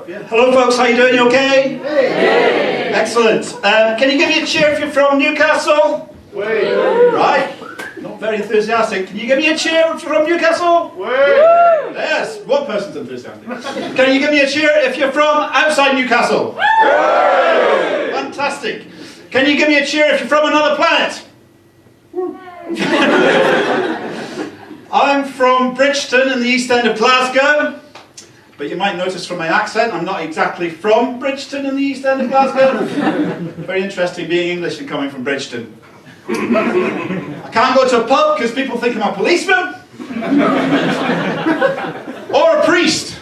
Yeah. Hello folks, how you doing? You okay? Hey. Excellent. Can you give me a cheer if you're from Newcastle? Way. Right. Not very enthusiastic. Can you give me a cheer if you're from Newcastle? Way. Yes, one person's enthusiastic. Can you give me a cheer if you're from outside Newcastle? Way. Fantastic. Can you give me a cheer if you're from another planet? I'm from Bridgeton in the east end of Glasgow, but you might notice from my accent I'm not exactly from Bridgeton in the east end of Glasgow. Very interesting being English and coming from Bridgeton. I can't go to a pub because people think I'm a policeman or a priest.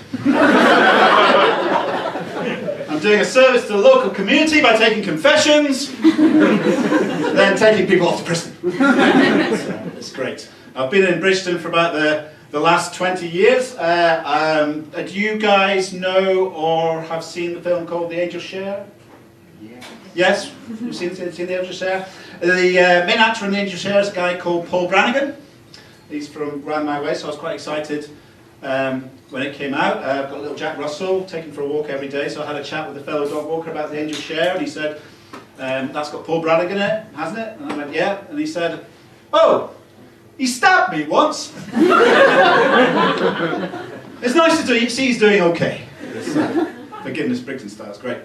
I'm doing a service to the local community by taking confessions, then taking people off to prison. So, it's great. I've been in Bridgeton for about the last 20 years. Do you guys know or have seen the film called The Angel Share? Yeah. Yes? You've seen The Angel Share? The main actor in The Angel Share is a guy called Paul Brannigan. He's from round my way, so I was quite excited when it came out. I've got a little Jack Russell, taken for a walk every day, so I had a chat with a fellow dog walker about The Angel Share, and he said, that's got Paul Brannigan in it, hasn't it? And I went, yeah. And he said, oh, he stabbed me once. It's nice to see he's doing okay. Forgiveness Brigton style, it's great.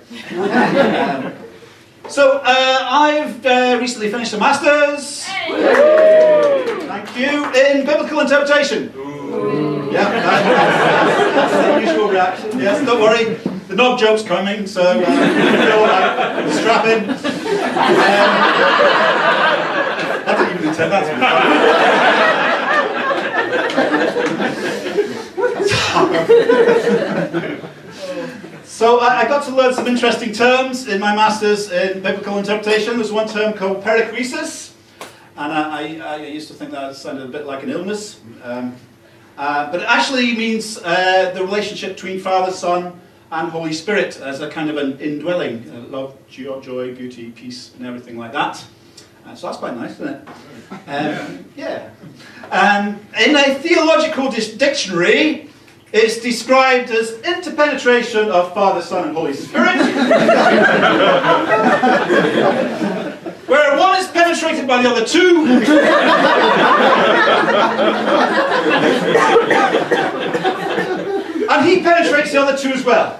So I've recently finished a master's. Thank you, in biblical interpretation. Yeah, that's the usual reaction. Yes, don't worry, the knob joke's coming, so feel like strap in. I didn't even intend that to be So I got to learn some interesting terms in my master's in biblical interpretation. There's one term called perichoresis, and I used to think that sounded a bit like an illness, but it actually means the relationship between Father, Son, and Holy Spirit as a kind of an indwelling, love, joy, beauty, peace, and everything like that. So that's quite nice, isn't it? Yeah. In a theological dictionary, it's described as interpenetration of Father, Son, and Holy Spirit, where one is penetrated by the other two, and he penetrates the other two as well.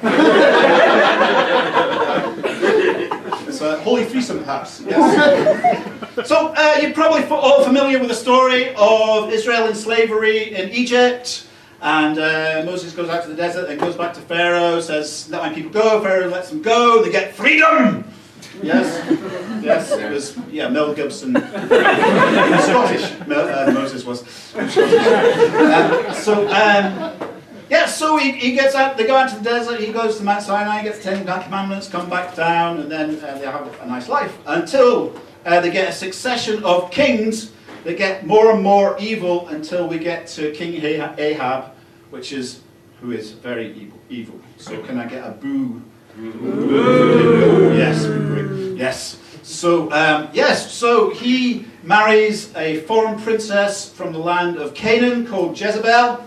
It's a holy threesome, perhaps. Yes. So you're probably all familiar with the story of Israel in slavery in Egypt. And Moses goes out to the desert and goes back to Pharaoh, says, let my people go. Pharaoh lets them go. They get freedom. Yes. Yes, it was, yeah, Mel Gibson. Scottish, Moses was. So he gets out, they go out to the desert, he goes to Mount Sinai, gets 10 Commandments, come back down, and then they have a nice life. Until they get a succession of kings that get more and more evil until we get to King Ahab, who is very evil. So can I get a boo? Boo. Yes, yes. So so he marries a foreign princess from the land of Canaan called Jezebel.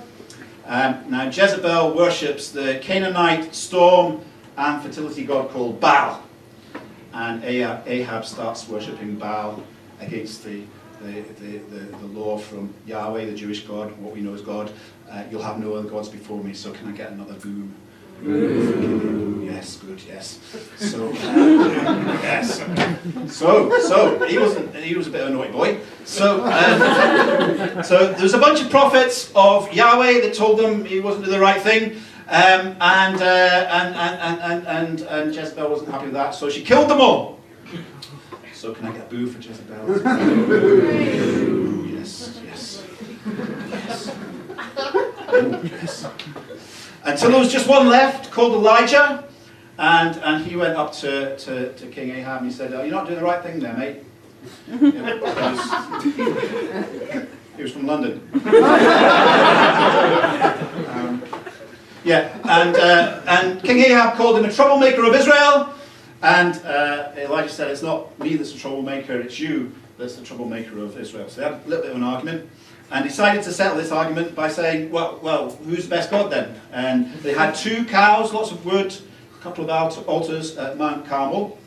Now Jezebel worships the Canaanite storm and fertility god called Baal. And Ahab starts worshipping Baal against the law from Yahweh, the Jewish God, what we know as God. You'll have no other gods before me, so can I get another boom? Ooh, yes, good, yes. So, yes. So he was a bit of a naughty boy. So there's a bunch of prophets of Yahweh that told them he wasn't doing the right thing, and Jezebel wasn't happy with that, so she killed them all. So can I get a boo for Jezebel? Ooh, yes, yes, yes. Ooh, yes. Until there was just one left called Elijah, and he went up to King Ahab and he said, "Oh, you're not doing the right thing there, mate." He was from London. And King Ahab called him a troublemaker of Israel. And Elijah said, it's not me that's the troublemaker, it's you that's the troublemaker of Israel. So they had a little bit of an argument. and decided to settle this argument by saying, well, who's the best God then? And they had 2 cows, lots of wood, a couple of altars at Mount Carmel,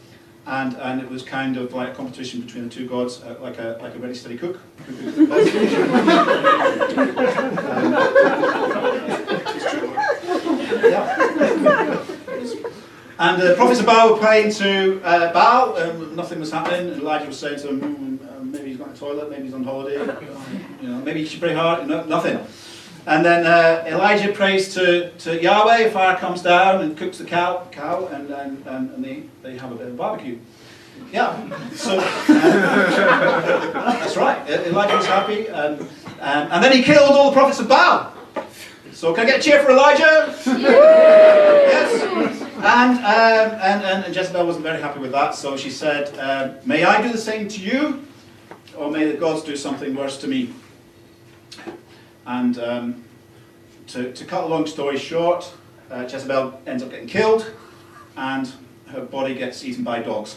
and it was kind of like a competition between the 2 gods, like a ready steady cook. Yeah. And the prophets of Baal were praying to Baal, nothing was happening, and Elijah was saying to him, maybe he's got a toilet, maybe he's on holiday, maybe you should pray hard, nothing. And then Elijah prays to Yahweh, fire comes down and cooks the cow, and they have a bit of barbecue. Yeah, so that's right, Elijah was happy, and then he killed all the prophets of Baal. So can I get a cheer for Elijah? Yes. And Jezebel wasn't very happy with that, so she said, may I do the same to you, or may the gods do something worse to me? And to cut a long story short, Jezebel ends up getting killed, and her body gets eaten by dogs.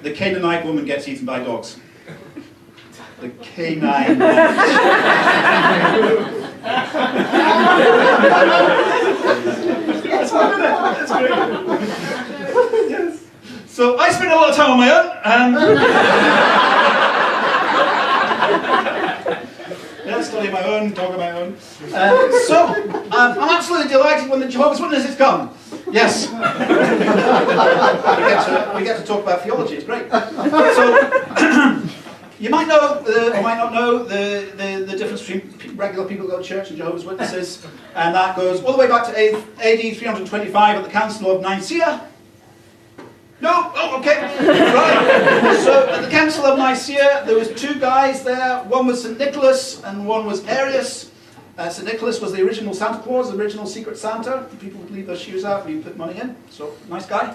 The Canaanite woman gets eaten by dogs. The canine. That's great. Yes. So I spent a lot of time on my own. Study my own, talk on my own. I'm absolutely delighted when the Jehovah's Witnesses come. Yes. we get to talk about theology, it's great. So, you might know, or might not know, the difference between regular people who go to church and Jehovah's Witnesses, and that goes all the way back to AD 325 at the Council of Nicaea. No? Oh, okay. Right. So at the Council of Nicaea, there was 2 guys there. One was St. Nicholas and one was Arius. St. Nicholas was the original Santa Claus, the original Secret Santa. People would leave their shoes out and you put money in. So, nice guy.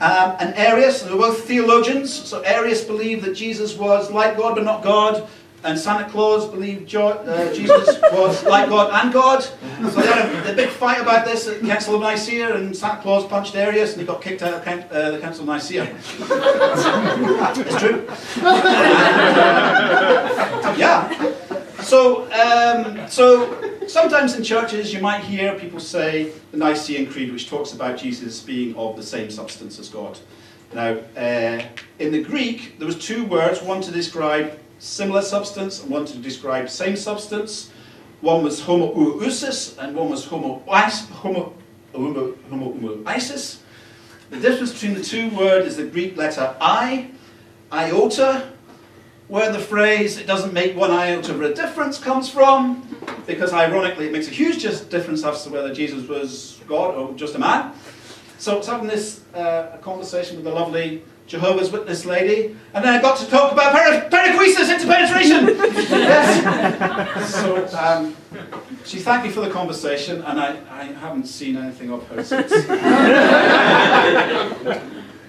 And Arius, they were both theologians. So Arius believed that Jesus was like God but not God. And Santa Claus believed Jesus was like God and God. So they had a big fight about this at the Council of Nicaea, and Santa Claus punched Arius and he got kicked out of the Council of Nicaea. It's true. Yeah. So sometimes in churches you might hear people say the Nicene Creed, which talks about Jesus being of the same substance as God. Now, in the Greek, there was 2 words, one to describe similar substance and one to describe same substance. One was homoousis and one was homoousis. The difference between the 2 words is the Greek letter I, iota, where the phrase "it doesn't make one iota of a difference" comes from, because ironically it makes a huge difference as to whether Jesus was God or just a man. So I was having this conversation with a lovely Jehovah's Witness lady, and then I got to talk about perichoresis, interpenetration. Yes. So she thanked me for the conversation, and I haven't seen anything of her since.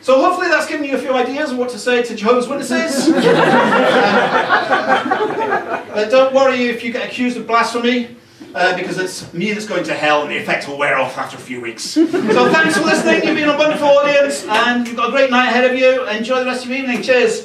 So hopefully that's given you a few ideas of what to say to Jehovah's Witnesses. But don't worry if you get accused of blasphemy, because it's me that's going to hell and the effect will wear off after a few weeks. So thanks for listening, you've been a wonderful audience, and you've got a great night ahead of you. Enjoy the rest of your evening. Cheers.